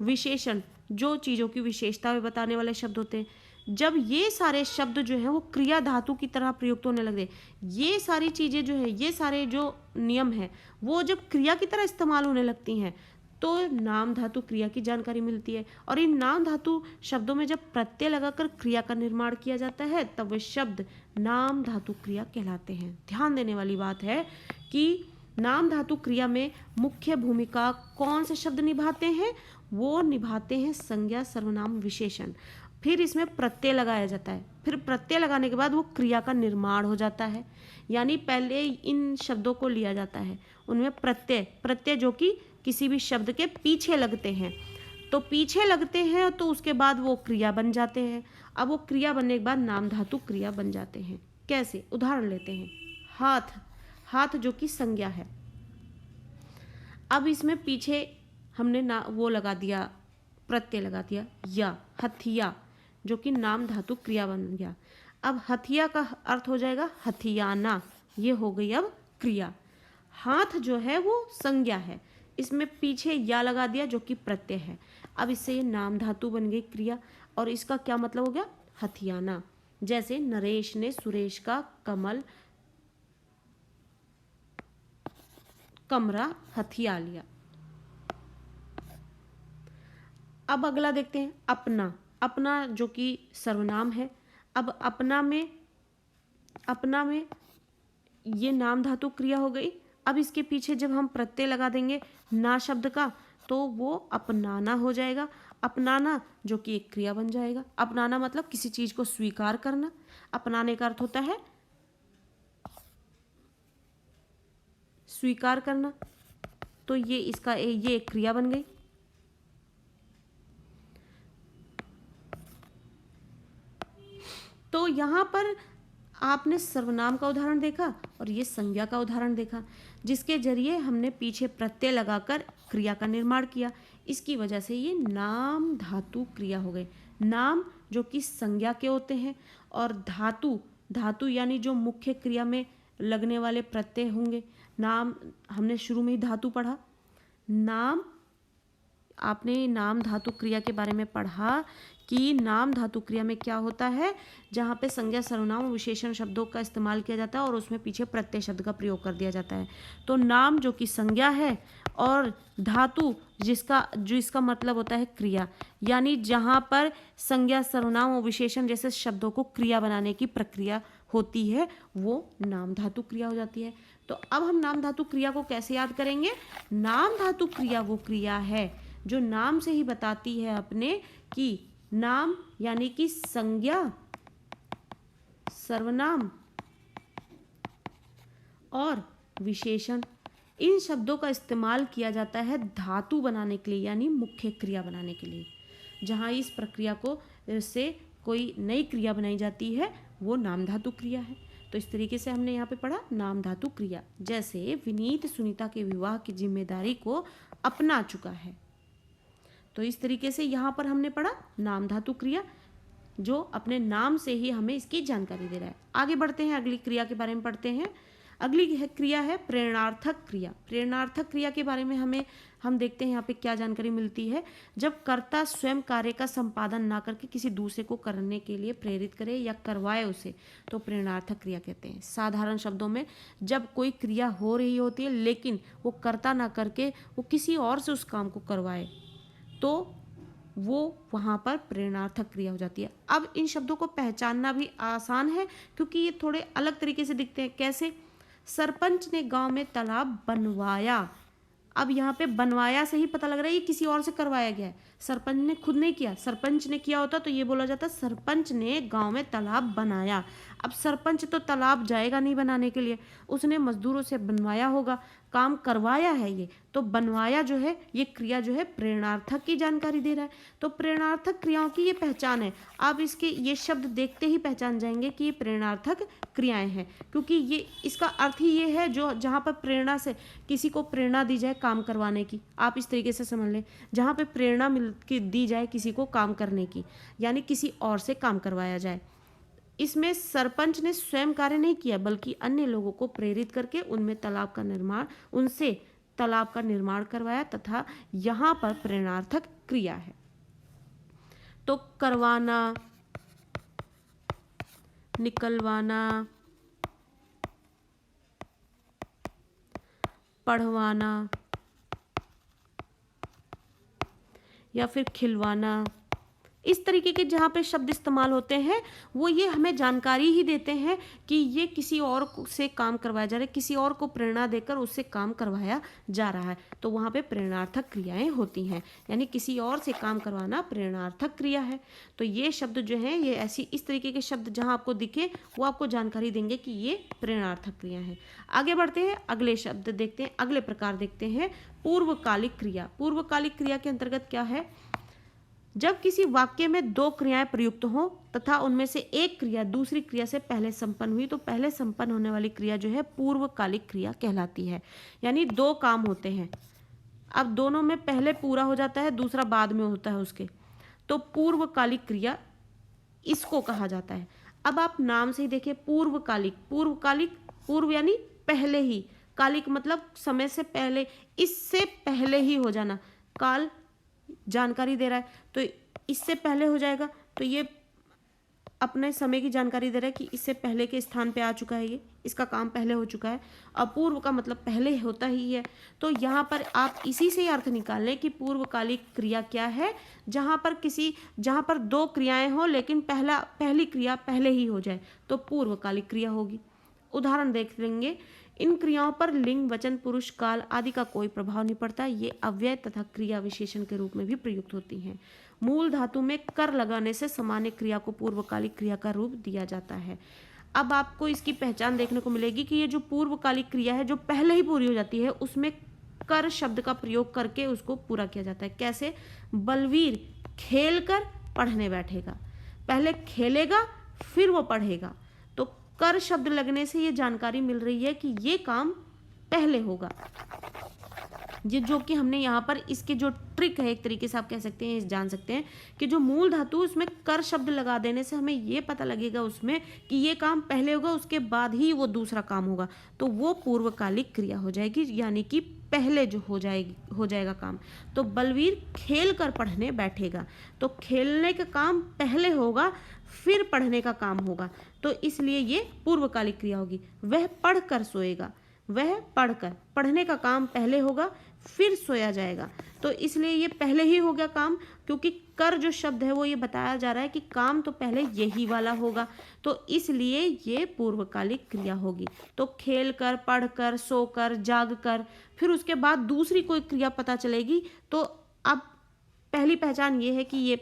विशेषण जो चीज़ों की विशेषता बताने वाले शब्द होते हैं, जब ये सारे शब्द जो हैं वो क्रिया धातु की तरह प्रयुक्त होने लगे, ये सारी चीज़ें जो है, ये सारे जो नियम हैं वो जब क्रिया की तरह इस्तेमाल होने लगती हैं तो नाम धातु क्रिया की जानकारी मिलती है। और इन नाम धातु शब्दों में जब प्रत्यय लगाकर क्रिया का निर्माण किया जाता है तब वे शब्द नाम धातु क्रिया कहलाते हैं। ध्यान देने वाली बात है कि नाम धातु क्रिया में मुख्य भूमिका कौन से शब्द निभाते हैं, वो निभाते हैं संज्ञा सर्वनाम विशेषण। फिर इसमें प्रत्यय लगाया जाता है, फिर प्रत्यय लगाने के बाद वो क्रिया का निर्माण हो जाता है, यानी पहले इन शब्दों को लिया जाता है, उनमें प्रत्यय जो कि किसी भी शब्द के पीछे लगते हैं, तो पीछे लगते हैं तो उसके बाद वो क्रिया बन जाते हैं। अब वो क्रिया बनने के बाद नाम धातु क्रिया बन जाते हैं। कैसे, उदाहरण लेते हैं, हाथ जो कि संज्ञा है, अब इसमें पीछे हमने वो लगा दिया, प्रत्यय लगा दिया, या हथिया जो कि नाम धातु क्रिया बन गया। अब हथिया का अर्थ हो जाएगा हथियाना, ये हो गई अब क्रिया। हाथ जो है वो संज्ञा है, इसमें पीछे या लगा दिया जो कि प्रत्यय है, अब इससे ये नाम धातु बन गई क्रिया, और इसका क्या मतलब हो गया, हथियाना। जैसे नरेश ने सुरेश का कमरा हथिया लिया। अब अगला देखते हैं, अपना जो कि सर्वनाम है। अब अपना में ये नाम धातु क्रिया हो गई। अब इसके पीछे जब हम प्रत्यय लगा देंगे ना शब्द का तो वो अपनाना हो जाएगा। अपनाना जो कि एक क्रिया बन जाएगा। अपनाना मतलब किसी चीज को स्वीकार करना, अपनाने का अर्थ होता है स्वीकार करना, तो ये एक क्रिया बन गई। तो यहाँ पर आपने सर्वनाम का उदाहरण देखा और ये संज्ञा का उदाहरण देखा, जिसके जरिए हमने पीछे प्रत्यय लगाकर क्रिया का निर्माण किया। इसकी वजह से ये नाम धातु क्रिया हो गए। नाम जो कि संज्ञा के होते हैं, और धातु यानी जो मुख्य क्रिया में लगने वाले प्रत्यय होंगे। नाम हमने शुरू में ही धातु पढ़ा, आपने नाम धातु क्रिया के बारे में पढ़ा कि नाम धातु क्रिया में क्या होता है, जहाँ पे संज्ञा सर्वनाम और विशेषण शब्दों का इस्तेमाल किया जाता है और उसमें पीछे प्रत्यय शब्द का प्रयोग कर दिया जाता है। तो नाम जो कि संज्ञा है और धातु जिसका मतलब होता है क्रिया, यानी जहाँ पर संज्ञा सर्वनाम और विशेषण जैसे शब्दों को क्रिया बनाने की प्रक्रिया होती है वो नाम धातु क्रिया हो जाती है। तो अब हम नाम धातु क्रिया को कैसे याद करेंगे। नाम धातु क्रिया वो क्रिया है जो नाम से ही बताती है अपने कि नाम यानी कि संज्ञा, सर्वनाम और विशेषण, इन शब्दों का इस्तेमाल किया जाता है धातु बनाने के लिए यानी मुख्य क्रिया बनाने के लिए। जहाँ इस प्रक्रिया को से कोई नई क्रिया बनाई जाती है वो नाम धातु क्रिया है। तो इस तरीके से हमने यहाँ पे पढ़ा नाम धातु क्रिया। जैसे विनीत सुनीता के विवाह की जिम्मेदारी को अपना चुका है, तो इस तरीके से यहाँ पर हमने पढ़ा नाम धातु क्रिया जो अपने नाम से ही हमें इसकी जानकारी दे रहा है। आगे बढ़ते हैं, अगली क्रिया के बारे में पढ़ते हैं। अगली क्रिया है प्रेरणार्थक क्रिया। प्रेरणार्थक क्रिया के बारे में हम देखते हैं यहाँ पे क्या जानकारी मिलती है। जब कर्ता स्वयं कार्य का संपादन ना करके किसी दूसरे को करने के लिए प्रेरित करे या करवाए उसे, तो प्रेरणार्थक क्रिया कहते हैं। साधारण शब्दों में जब कोई क्रिया हो रही होती है लेकिन वो कर्ता ना करके वो किसी और से उस काम को करवाए, तो वो वहाँ पर प्रेरणार्थक क्रिया हो जाती है। अब इन शब्दों को पहचानना भी आसान है क्योंकि ये थोड़े अलग तरीके से दिखते हैं। कैसे? सरपंच ने गांव में तालाब बनवाया। अब यहाँ पे बनवाया से ही पता लग रहा है ये किसी और से करवाया गया है, सरपंच ने खुद नहीं किया। सरपंच ने किया होता तो ये बोला जाता सरपंच ने गांव में तालाब बनाया। अब सरपंच तो तालाब जाएगा नहीं बनाने के लिए, उसने मजदूरों से बनवाया होगा, काम करवाया है ये, तो बनवाया जो है ये क्रिया जो है प्रेरणार्थक की जानकारी दे रहा है। तो प्रेरणार्थक क्रियाओं की ये पहचान है। आप इसके ये शब्द देखते ही पहचान जाएंगे कि ये प्रेरणार्थक क्रियाएं हैं, क्योंकि ये इसका अर्थ ही ये है जो जहाँ पर प्रेरणा से किसी को प्रेरणा दी जाए काम करवाने की। आप इस तरीके से समझ लें, जहाँ पे प्रेरणा मिल के दी जाए किसी को काम करने की, यानी किसी और से काम करवाया जाए। इसमें सरपंच ने स्वयं कार्य नहीं किया बल्कि अन्य लोगों को प्रेरित करके उनसे तालाब का निर्माण करवाया तथा यहाँ पर प्रेरणार्थक क्रिया है। तो करवाना, निकलवाना, पढ़वाना या फिर खिलवाना, इस तरीके के जहाँ पे शब्द इस्तेमाल होते हैं वो ये हमें जानकारी ही देते हैं कि ये किसी और से काम करवाया जा रहा है, किसी और को प्रेरणा देकर उससे काम करवाया जा रहा है। तो वहाँ पे प्रेरणार्थक क्रियाएं होती हैं, यानी किसी और से काम करवाना प्रेरणार्थक क्रिया है। तो ये शब्द जो हैं ये ऐसी इस तरीके के शब्द जहाँ आपको दिखे वो आपको जानकारी देंगे कि ये प्रेरणार्थक क्रिया है। आगे बढ़ते हैं, अगले शब्द देखते हैं, अगले प्रकार देखते हैं पूर्वकालिक क्रिया। पूर्वकालिक क्रिया के अंतर्गत क्या है? जब किसी वाक्य में दो क्रियाएं प्रयुक्त हों तथा उनमें से एक क्रिया दूसरी क्रिया से पहले संपन्न हुई, तो पहले संपन्न होने वाली क्रिया जो है पूर्वकालिक क्रिया कहलाती है। यानी दो काम होते हैं, अब दोनों में पहले पूरा हो जाता है, दूसरा बाद में होता है उसके, तो पूर्वकालिक क्रिया इसको कहा जाता है। अब आप नाम से ही देखिए, पूर्वकालिक, पूर्वकालिक, पूर्व यानी पहले ही, कालिक मतलब समय से पहले, इससे पहले ही हो जाना, काल जानकारी दे रहा है तो इससे पहले हो जाएगा, तो ये अपने समय की जानकारी दे रहा है कि इससे पहले के स्थान पे आ चुका है, ये इसका काम पहले हो चुका है। अपूर्व का मतलब पहले होता ही है, तो यहाँ पर आप इसी से अर्थ निकाल लें कि पूर्वकालिक क्रिया क्या है, जहाँ पर दो क्रियाएं हो लेकिन पहली क्रिया पहले ही हो जाए तो पूर्वकालिक क्रिया होगी। उदाहरण देख लेंगे, इन क्रियाओं पर लिंग, वचन, पुरुष, काल आदि का कोई प्रभाव नहीं पड़ता। ये अव्यय तथा क्रिया विशेषण के रूप में भी प्रयुक्त होती हैं। मूल धातु में कर लगाने से सामान्य क्रिया को पूर्वकालिक क्रिया का रूप दिया जाता है। अब आपको इसकी पहचान देखने को मिलेगी कि ये जो पूर्वकालिक क्रिया है जो पहले ही पूरी हो जाती है उसमें कर शब्द का प्रयोग करके उसको पूरा किया जाता है। कैसे? बलवीर खेल कर पढ़ने बैठेगा, पहले खेलेगा फिर वो पढ़ेगा, तो कर शब्द लगने से ये जानकारी मिल रही है कि ये काम पहले होगा। ये जो कि हमने यहाँ पर इसके जो ट्रिक है एक तरीके से आप कह सकते हैं, जान सकते हैं कि जो मूल धातु उसमें कर शब्द लगा देने से हमें ये पता लगेगा उसमें कि ये काम पहले होगा उसके बाद ही वो दूसरा काम होगा, तो वो पूर्वकालिक क्रिया हो जाएगी, यानी कि पहले जो हो जाएगा काम। तो बलवीर खेल कर पढ़ने बैठेगा, तो खेलने का काम पहले होगा फिर पढ़ने का काम होगा, तो इसलिए ये पूर्वकालिक क्रिया होगी। वह पढ़ कर सोएगा, वह पढ़कर, पढ़ने का काम पहले होगा फिर सोया जाएगा, तो इसलिए ये पहले ही हो गया काम, क्योंकि कर जो शब्द है वो ये बताया जा रहा है कि काम तो पहले यही वाला होगा, तो इसलिए ये पूर्वकालिक क्रिया होगी। तो खेल कर, पढ़ कर, सो कर, जाग कर, फिर उसके बाद दूसरी कोई क्रिया पता चलेगी, तो अब पहली पहचान ये है कि ये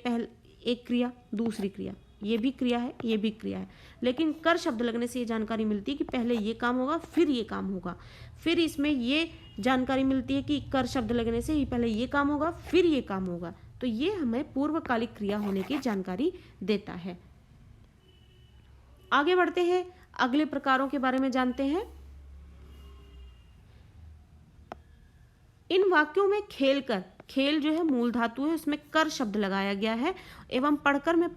एक क्रिया दूसरी क्रिया, ये भी क्रिया है ये भी क्रिया है, लेकिन कर शब्द लगने से ये जानकारी मिलती है कि पहले ये काम होगा फिर ये काम होगा। फिर इसमें ये जानकारी मिलती है कि कर शब्द लगने से ही पहले ये काम होगा फिर ये काम होगा। तो ये हमें पूर्वकालिक क्रिया होने की जानकारी देता है। आगे बढ़ते हैं, अगले प्रकारों के बारे में जानते हैं। इन वाक्यों में खेल कर, खेल जो है मूल धातु है, उसमें कर शब्द लगाया गया है, एवं पढ़कर में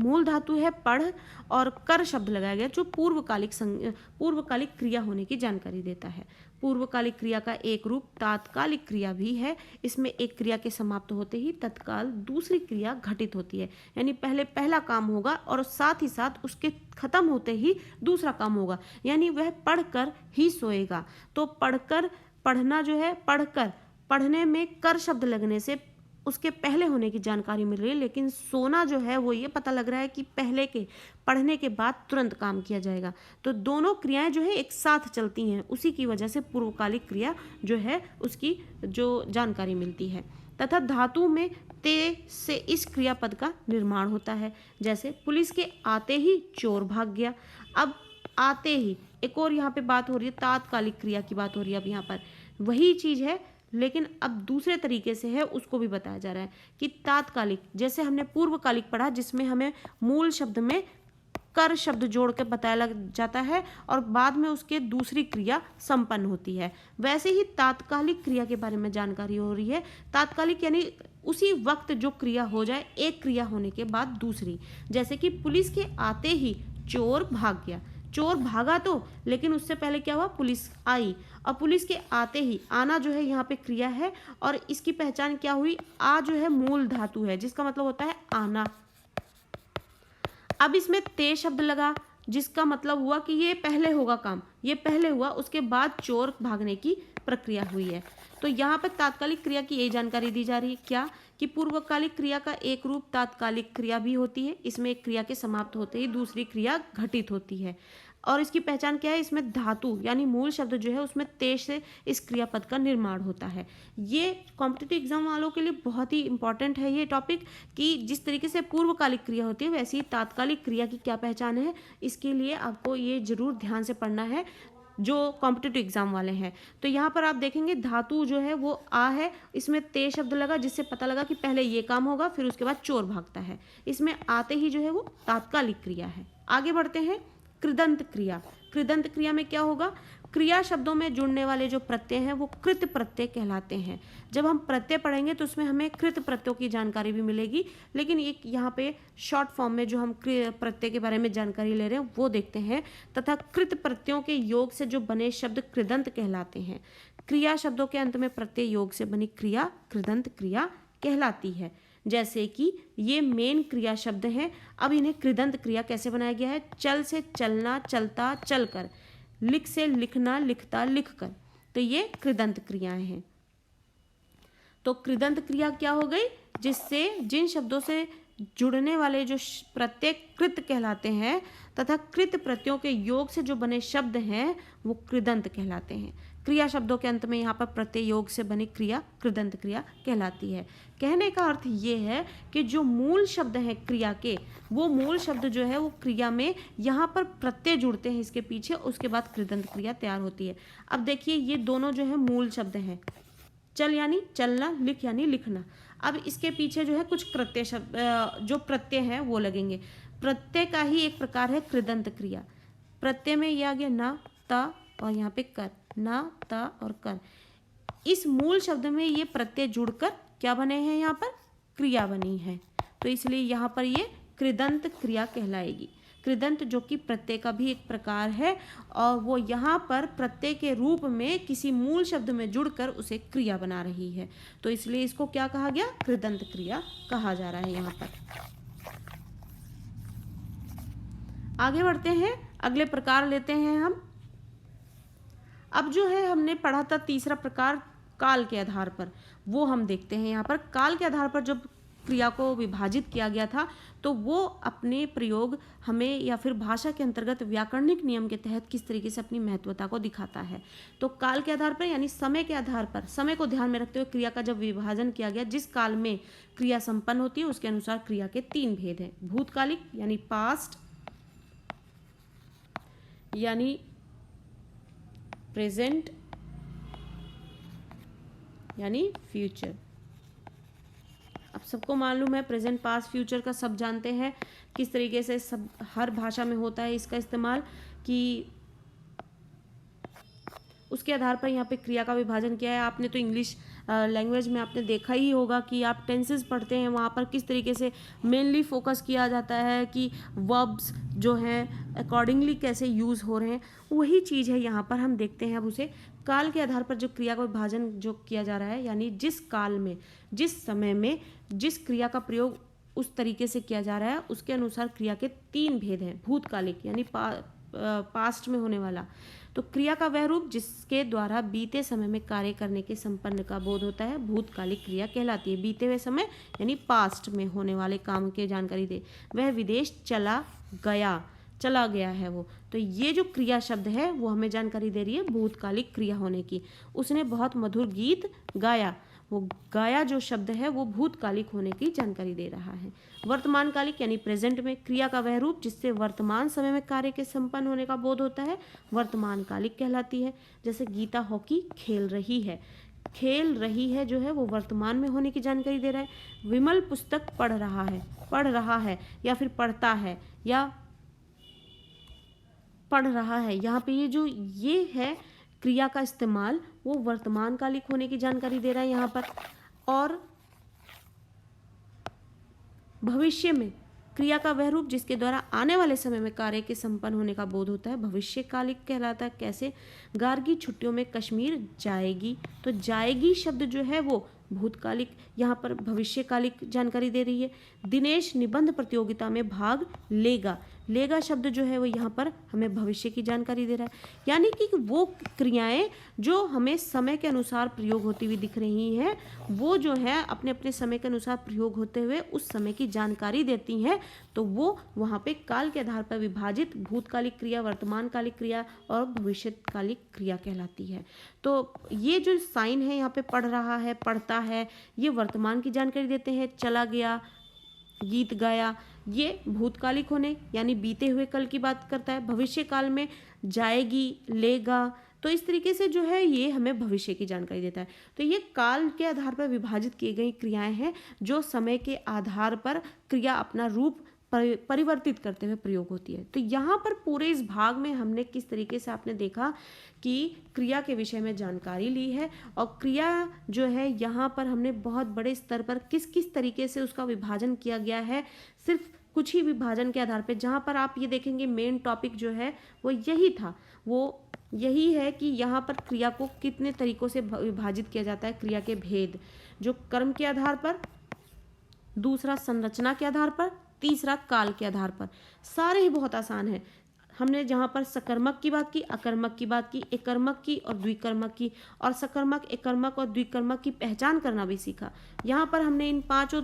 मूल धातु है पढ़ और कर शब्द लगाया गया जो पूर्वकालिक क्रिया होने की जानकारी देता है। पूर्वकालिक क्रिया का एक रूप तात्कालिक क्रिया भी है। इसमें एक क्रिया के समाप्त होते ही तत्काल दूसरी क्रिया घटित होती है, यानी पहले पहला काम होगा और साथ ही साथ उसके खत्म होते ही दूसरा काम होगा, यानी वह पढ़कर ही सोएगा। तो पढ़कर, पढ़ना जो है पढ़कर, पढ़ने में कर शब्द लगने से उसके पहले होने की जानकारी मिल रही है, लेकिन सोना जो है वो ये पता लग रहा है कि पहले के पढ़ने के बाद तुरंत काम किया जाएगा। तो दोनों क्रियाएं जो है एक साथ चलती हैं, उसी की वजह से पूर्वकालिक क्रिया जो है उसकी जो जानकारी मिलती है। तथा धातु में ते से इस क्रियापद का निर्माण होता है। जैसे पुलिस के आते ही चोर भाग गया। अब आते ही एक और यहाँ पे बात हो रही है, तात्कालिक क्रिया की बात हो रही है। अब यहाँ पर वही चीज़ है लेकिन अब दूसरे तरीके से है, उसको भी बताया जा रहा है कि तात्कालिक, जैसे हमने पूर्वकालिक पढ़ा जिसमें हमें मूल शब्द में कर शब्द जोड़ के बताया लग जाता है और बाद में उसके दूसरी क्रिया संपन्न होती है, वैसे ही तात्कालिक क्रिया के बारे में जानकारी हो रही है। तात्कालिक यानी उसी वक्त जो क्रिया हो जाए, एक क्रिया होने के बाद दूसरी। जैसे कि पुलिस के आते ही चोर भाग गया। चोर भागा तो, लेकिन उससे पहले क्या हुआ, पुलिस आई। और पुलिस के आते ही, आना जो है यहाँ पे क्रिया है और इसकी पहचान क्या हुई, आ जो है मूल धातु है जिसका मतलब होता है आना। अब इसमें ते शब्द लगा जिसका मतलब हुआ कि ये पहले होगा काम, ये पहले हुआ, उसके बाद चोर भागने की प्रक्रिया हुई है। तो यहाँ पर तात्कालिक क्रिया की यही जानकारी दी जा रही है, क्या कि पूर्वकालिक क्रिया का एक रूप तात्कालिक क्रिया भी होती है। इसमें एक क्रिया के समाप्त होते ही दूसरी क्रिया घटित होती है और इसकी पहचान क्या है, इसमें धातु यानी मूल शब्द जो है उसमें ते से इस क्रियापद का निर्माण होता है। ये कॉम्पिटिटिव एग्जाम वालों के लिए बहुत ही इंपॉर्टेंट है ये टॉपिक कि जिस तरीके से पूर्वकालिक क्रिया होती है वैसे ही तात्कालिक क्रिया की क्या पहचान है, इसके लिए आपको ये जरूर ध्यान से पढ़ना है जो कॉम्पिटिटिव एग्जाम वाले हैं। तो यहाँ पर आप देखेंगे धातु जो है वो आ है, इसमें ते शब्द लगा जिससे पता लगा कि पहले ये काम होगा फिर उसके बाद चोर भागता है। इसमें आते ही जो है वो तात्कालिक क्रिया है। आगे बढ़ते हैं, कृदंत क्रिया। कृदंत क्रिया में क्या होगा, क्रिया शब्दों में जुड़ने वाले जो प्रत्यय हैं वो कृत प्रत्यय कहलाते हैं। जब हम प्रत्यय पढ़ेंगे तो उसमें हमें कृत प्रत्ययों की जानकारी भी मिलेगी, लेकिन एक यहाँ पे शॉर्ट फॉर्म में जो हम प्रत्यय के बारे में जानकारी ले रहे हैं वो देखते हैं। तथा कृत प्रत्ययों के योग से जो बने शब्द कृदंत कहलाते हैं। क्रिया शब्दों के अंत में प्रत्यय योग से बनी क्रिया कृदंत क्रिया कहलाती है। जैसे कि ये मेन क्रिया शब्द हैं, अब इन्हें कृदंत क्रिया कैसे बनाया गया है, चल से चलना चलता चलकर, लिख से लिखना लिखता लिखकर, तो ये कृदंत क्रियाएं हैं। तो कृदंत क्रिया क्या हो गई, जिससे जिन शब्दों से जुड़ने वाले जो प्रत्यय कृत कहलाते हैं तथा कृत प्रत्ययों के योग से जो बने शब्द हैं वो कृदंत कहलाते हैं। क्रिया शब्दों के अंत में यहाँ पर प्रत्यय योग से बनी क्रिया कृदंत क्रिया कहलाती है। कहने का अर्थ ये है कि जो मूल शब्द हैं क्रिया के, वो मूल शब्द जो है वो क्रिया में यहाँ पर प्रत्यय जुड़ते हैं इसके पीछे, उसके बाद कृदंत क्रिया तैयार होती है। अब देखिए ये दोनों जो है मूल शब्द हैं, चल यानी चलना, लिख यानी लिखना। अब इसके पीछे जो है कुछ प्रत्यय शब्द जो प्रत्यय हैं वो लगेंगे। प्रत्यय का ही एक प्रकार है कृदंत क्रिया। प्रत्यय में ये आ गया ना, ता और यहाँ पे कर, ना, ता और कर। इस मूल शब्द में ये प्रत्यय जुड़कर क्या बने हैं, यहाँ पर क्रिया बनी है, तो इसलिए यहाँ पर ये कृदंत क्रिया कहलाएगी। कृदंत जो कि प्रत्यय का भी एक प्रकार है और वो यहाँ पर प्रत्यय के रूप में किसी मूल शब्द में जुड़कर उसे क्रिया बना रही है, तो इसलिए इसको क्या कहा गया, कृदंत क्रिया कहा जा रहा है यहाँ पर। आगे बढ़ते हैं, अगले प्रकार लेते हैं हम। अब जो है हमने पढ़ा था तीसरा प्रकार काल के आधार पर, वो हम देखते हैं यहाँ पर। काल के आधार पर जब क्रिया को विभाजित किया गया था, तो वो अपने प्रयोग हमें या फिर भाषा के अंतर्गत व्याकरणिक नियम के तहत किस तरीके से अपनी महत्वता को दिखाता है। तो काल के आधार पर यानी समय के आधार पर, समय को ध्यान में रखते हुए क्रिया का जब विभाजन किया गया, जिस काल में क्रिया संपन्न होती है उसके अनुसार क्रिया के 3 भेद हैं। भूतकालिक यानी पास्ट, यानी प्रेजेंट, यानी फ्यूचर। अब सबको मालूम है प्रेजेंट, पास्ट, फ्यूचर का सब जानते हैं किस तरीके से सब हर भाषा में होता है इसका इस्तेमाल, कि उसके आधार पर यहाँ पे क्रिया का विभाजन किया है। आपने तो इंग्लिश लैंग्वेज में आपने देखा ही होगा कि आप टेंसेस पढ़ते हैं, वहाँ पर किस तरीके से मेनली फोकस किया जाता है कि वर्ब्स जो हैं अकॉर्डिंगली कैसे यूज़ हो रहे हैं। वही चीज़ है यहाँ पर हम देखते हैं। अब उसे काल के आधार पर जो क्रिया का विभाजन जो किया जा रहा है, यानी जिस काल में, जिस समय में जिस क्रिया का प्रयोग उस तरीके से किया जा रहा है, उसके अनुसार क्रिया के 3 भेद हैं। भूतकालिक यानी पास्ट में होने वाला, तो क्रिया का वह रूप जिसके द्वारा बीते समय में कार्य करने के संपन्न का बोध होता है, भूतकालिक क्रिया कहलाती है। बीते हुए समय यानी पास्ट में होने वाले काम की जानकारी दे। वह विदेश चला गया है वो, तो ये जो क्रिया शब्द है वो हमें जानकारी दे रही है भूतकालिक क्रिया होने की। उसने बहुत मधुर गीत गाया, वो गाया जो शब्द है वो भूतकालिक होने की जानकारी दे रहा है। वर्तमानकालिक यानी प्रेजेंट में क्रिया का वह रूप जिससे वर्तमान समय में कार्य के संपन्न होने का बोध होता है, वर्तमानकालिक कहलाती है। जैसे गीता हॉकी खेल रही है जो है वो वर्तमान में होने की जानकारी दे रहा है। विमल पुस्तक पढ़ रहा है या फिर पढ़ता है या पढ़ रहा है, यहाँ पे ये है क्रिया का इस्तेमाल, वो वर्तमानकालिक होने की जानकारी दे रहा है यहाँ पर। और भविष्य में क्रिया का वह रूप जिसके द्वारा आने वाले समय में कार्य के संपन्न होने का बोध होता है, भविष्यकालिक कहलाता है। कैसे? गार्गी छुट्टियों में कश्मीर जाएगी, तो जाएगी शब्द जो है वो भूतकालिक, यहाँ पर भविष्यकालिक जानकारी दे रही है। दिनेश निबंध प्रतियोगिता में भाग लेगा शब्द जो है वो यहाँ पर हमें भविष्य की जानकारी दे रहा है। यानी कि वो क्रियाएं जो हमें समय के अनुसार प्रयोग होती हुई दिख रही हैं, वो जो है अपने अपने समय के अनुसार प्रयोग होते हुए उस समय की जानकारी देती हैं, तो वो वहाँ पे काल के आधार पर विभाजित भूतकालिक क्रिया, वर्तमानकालिक क्रिया और भविष्यकालिक क्रिया कहलाती है। तो ये जो साइन है यहाँ पे पढ़ रहा है, पढ़ता है, ये वर्तमान की जानकारी देते हैं। चला गया, गीत गाया, ये भूतकालिक होने यानी बीते हुए कल की बात करता है। भविष्य काल में जाएगी, लेगा, तो इस तरीके से जो है ये हमें भविष्य की जानकारी देता है। तो ये काल के आधार पर विभाजित की गई क्रियाएं हैं जो समय के आधार पर क्रिया अपना रूप परिवर्तित करते हुए प्रयोग होती है। तो यहाँ पर पूरे इस भाग में हमने किस तरीके से आपने देखा कि क्रिया के विषय में जानकारी ली है, और क्रिया जो है यहाँ पर हमने बहुत बड़े स्तर पर किस किस तरीके से उसका विभाजन किया गया है, सिर्फ कुछ ही विभाजन के आधार पर। जहाँ पर आप ये देखेंगे मेन टॉपिक जो है वो यही था, वो यही है कि यहाँ पर क्रिया को कितने तरीकों से विभाजित किया जाता है। क्रिया के भेद, जो कर्म के आधार पर, दूसरा संरचना के आधार पर, तीसरा काल के आधार पर। सारे ही बहुत आसान है। हमने जहाँ पर सकर्मक की बात की, अकर्मक की बात की, एकर्मक की और द्विकर्मक की, और सकर्मक, एकर्मक और द्विकर्मक की पहचान करना भी सीखा। यहाँ पर हमने इन 5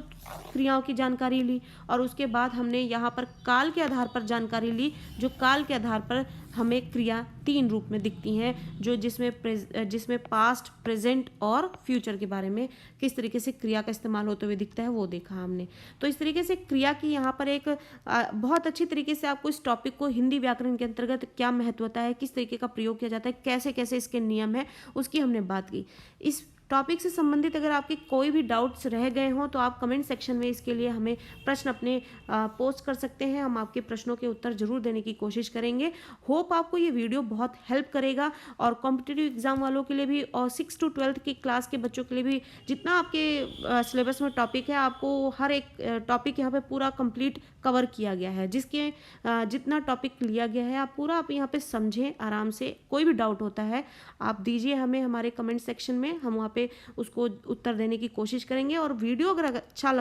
क्रियाओं की जानकारी ली, और उसके बाद हमने यहाँ पर काल के आधार पर जानकारी ली, जो काल के आधार पर हमें क्रिया 3 रूप में दिखती हैं, जो जिसमें पास्ट, प्रेजेंट और फ्यूचर के बारे में किस तरीके से क्रिया का इस्तेमाल होते हुए दिखता है वो देखा हमने। तो इस तरीके से क्रिया की यहाँ पर एक बहुत अच्छी तरीके से आपको इस टॉपिक को हिंदी व्याकरण के अंतर्गत क्या महत्वता है, किस तरीके का प्रयोग किया जाता है, कैसे कैसे इसके नियम है, उसकी हमने बात की। इस टॉपिक से संबंधित अगर आपके कोई भी डाउट्स रह गए हों तो आप कमेंट सेक्शन में इसके लिए हमें प्रश्न अपने पोस्ट कर सकते हैं। हम आपके प्रश्नों के उत्तर जरूर देने की कोशिश करेंगे। होप आपको ये वीडियो बहुत हेल्प करेगा, और कॉम्पिटिटिव एग्जाम वालों के लिए भी और 6 to 12 की क्लास के बच्चों के लिए भी, जितना आपके सिलेबस में टॉपिक है, आपको हर एक टॉपिक यहाँ पे पूरा कंप्लीट कवर किया गया है। जिसके जितना टॉपिक लिया गया है आप यहाँ पे समझें आराम से। कोई भी डाउट होता है आप दीजिए हमें हमारे कमेंट सेक्शन में, हम वहाँ पे उसको उत्तर देने की कोशिश करेंगे। और वीडियो अगर अच्छा